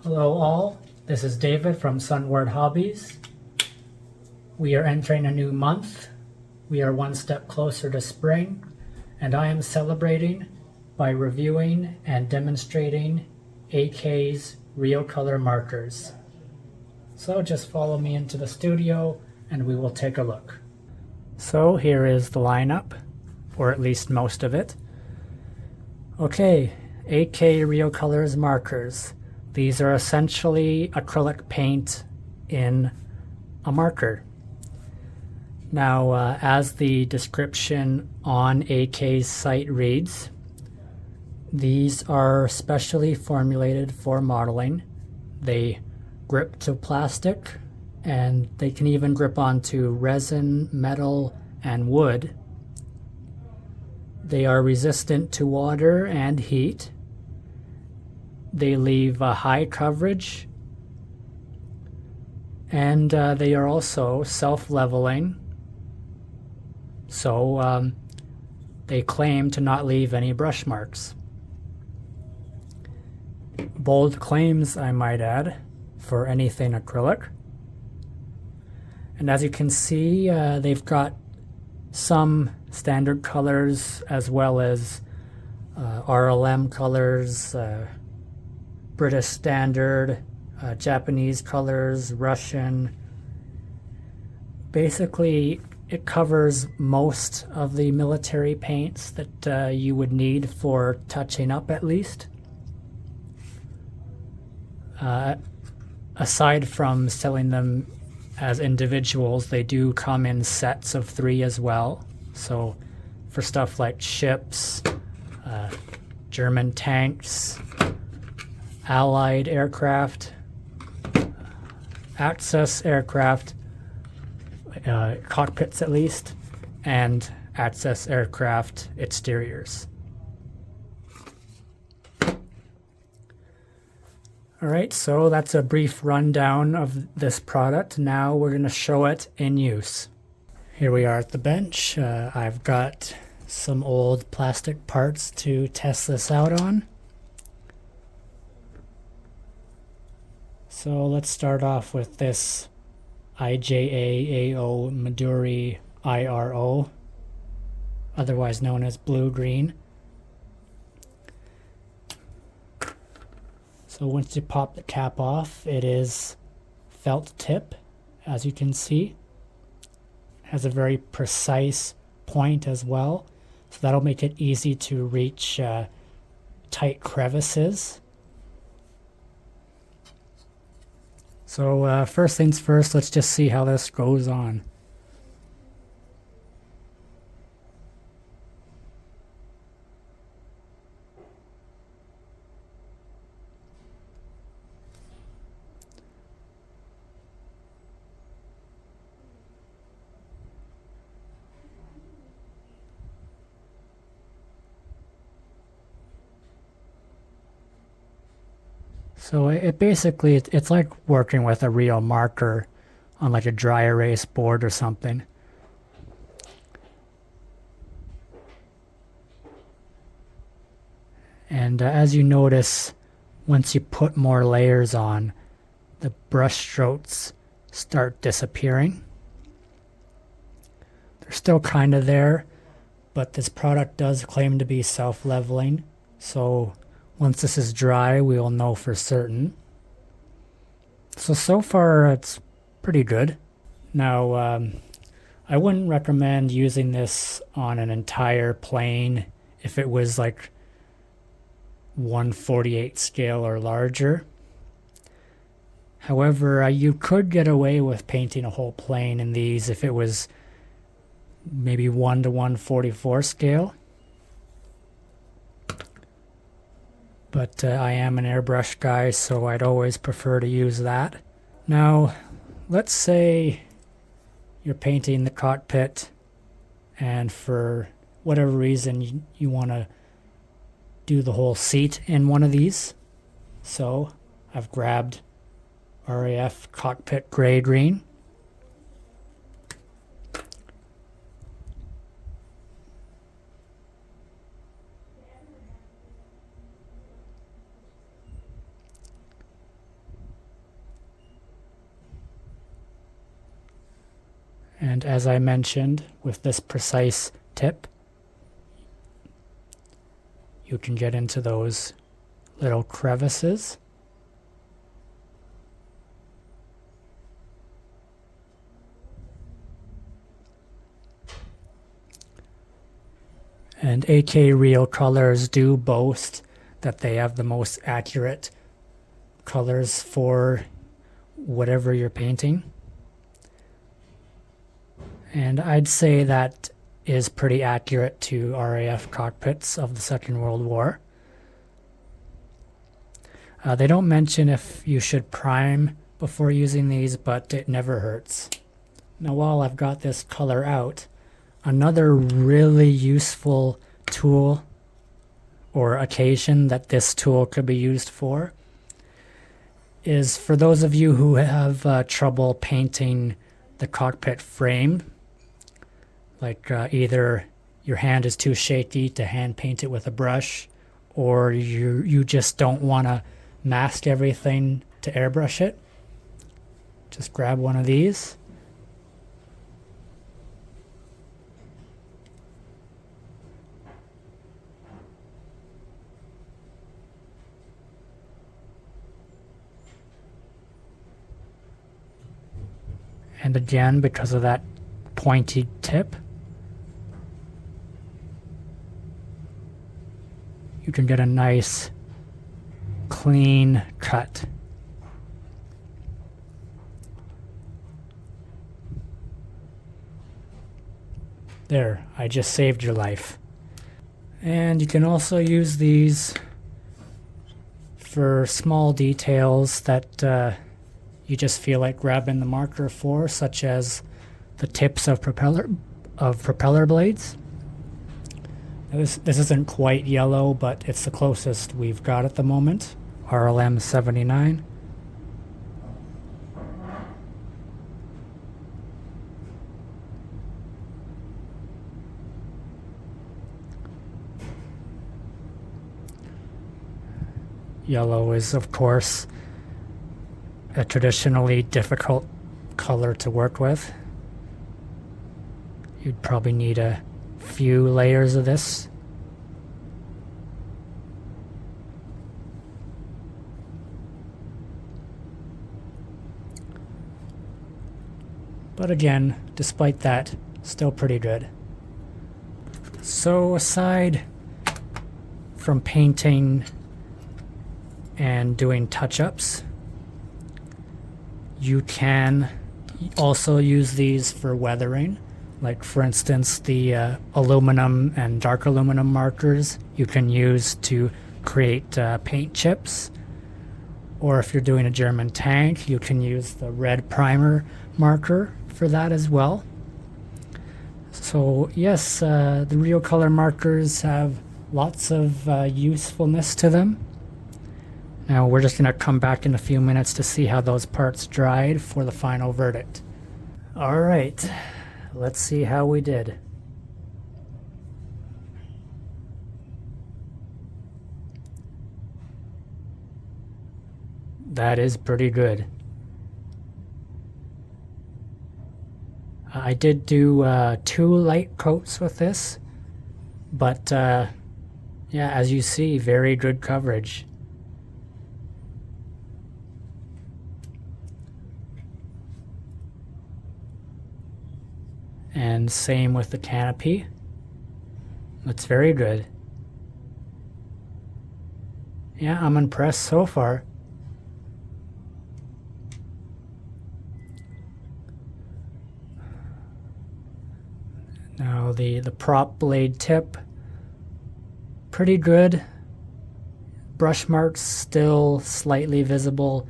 Hello all, this is David from Sunward Hobbies. We are entering a new month. We are one step closer to spring, and I am celebrating by reviewing and demonstrating AK's Real Color markers. So just follow me into the studio and we will take a look. So here is the lineup, or at least most of it. Okay, AK Real Colors markers. These are essentially acrylic paint in a marker. Now, as the description on AK's site reads, these are specially formulated for modeling. They grip to plastic, and they can even grip onto resin, metal, and wood. They are resistant to water and heat. They leave a high coverage, and they are also self-leveling, so they claim to not leave any brush marks. Bold claims, I might add, for anything acrylic. And as you can see, they've got some standard colors as well as RLM colors, British Standard, Japanese colors, Russian. Basically, it covers most of the military paints that you would need for touching up at least. Aside from selling them as individuals, they do come in sets of 3 as well. So for stuff like ships, German tanks, Allied aircraft, Axis aircraft, cockpits at least, and Axis aircraft exteriors. Alright, so that's a brief rundown of this product. Now we're going to show it in use. Here we are at the bench. I've got some old plastic parts to test this out on. So let's start off with this IJA-AO Midori IRO, otherwise known as blue-green. So once you pop the cap off, it is felt tip, as you can see. It has a very precise point as well, so that'll make it easy to reach tight crevices. So first things first, let's just see how this goes on. So it's like working with a real marker on like a dry erase board or something. And as you notice, once you put more layers on, the brush strokes start disappearing. They're still kind of there, but this product does claim to be self-leveling, so once this is dry, we will know for certain. So far, it's pretty good. Now, I wouldn't recommend using this on an entire plane if it was like 1/48 scale or larger. However, you could get away with painting a whole plane in these if it was maybe 1 to 1/44 scale. But I am an airbrush guy, so I'd always prefer to use that. Now, let's say you're painting the cockpit, and for whatever reason you want to do the whole seat in one of these. So I've grabbed RAF Cockpit Gray Green. And as I mentioned, with this precise tip, you can get into those little crevices. And AK Real Colors do boast that they have the most accurate colors for whatever you're painting. And I'd say that is pretty accurate to RAF cockpits of the Second World War. They don't mention if you should prime before using these, but it never hurts. Now while I've got this color out, another really useful tool or occasion that this tool could be used for is for those of you who have trouble painting the cockpit frame, like either your hand is too shaky to hand paint it with a brush, or you just don't want to mask everything to airbrush it. Just grab one of these. And again, because of that pointy tip, you can get a nice clean cut. There, I just saved your life. And you can also use these for small details that you just feel like grabbing the marker for, such as the tips of propeller blades. Now this isn't quite yellow, but it's the closest we've got at the moment. RLM 79. Yellow is, of course, a traditionally difficult color to work with. You'd probably need a few layers of this. But again, despite that, still pretty good. So aside from painting and doing touch-ups, you can also use these for weathering. Like for instance, the aluminum and dark aluminum markers you can use to create paint chips. Or if you're doing a German tank, you can use the red primer marker for that as well. So yes, the real color markers have lots of usefulness to them. Now we're just going to come back in a few minutes to see how those parts dried for the final verdict. Alright, let's see how we did. That is pretty good. I did do 2 light coats with this, but yeah, as you see, very good coverage. And same with the canopy. That's very good. Yeah, I'm impressed so far. Now the prop blade tip, pretty good. Brush marks still slightly visible,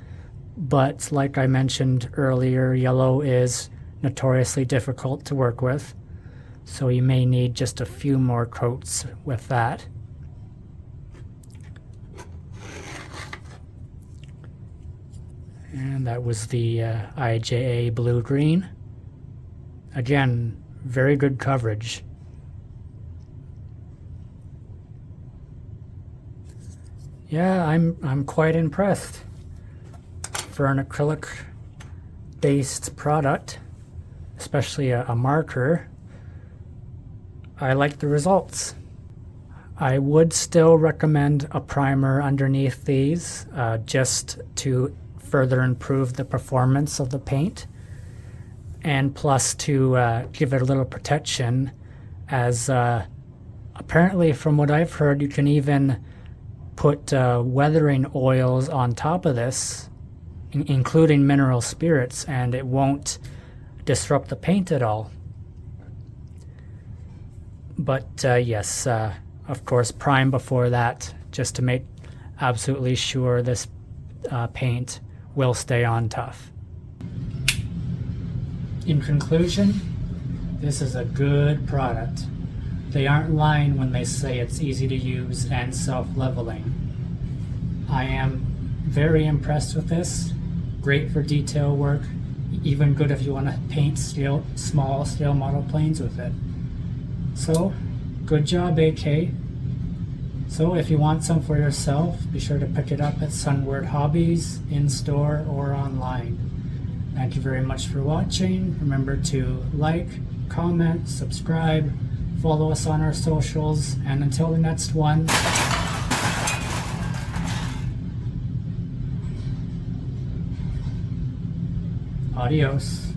but like I mentioned earlier, yellow is notoriously difficult to work with, so you may need just a few more coats with that. And that was the IJA blue-green. Again, very good coverage. Yeah, I'm quite impressed. For an acrylic-based product, especially a marker, I like the results. I would still recommend a primer underneath these just to further improve the performance of the paint, and plus to give it a little protection, as apparently from what I've heard you can even put weathering oils on top of this, including mineral spirits, and it won't disrupt the paint at all. But yes, of course, prime before that, just to make absolutely sure this paint will stay on tough. In conclusion, this is a good product. They aren't lying when they say it's easy to use and self-leveling. I am very impressed with this. Great for detail work, even good if you want to paint small scale model planes with it. So, good job, AK. So if you want some for yourself, be sure to pick it up at Sunward Hobbies, in-store or online. Thank you very much for watching. Remember to like, comment, subscribe, follow us on our socials, and until the next one, adios.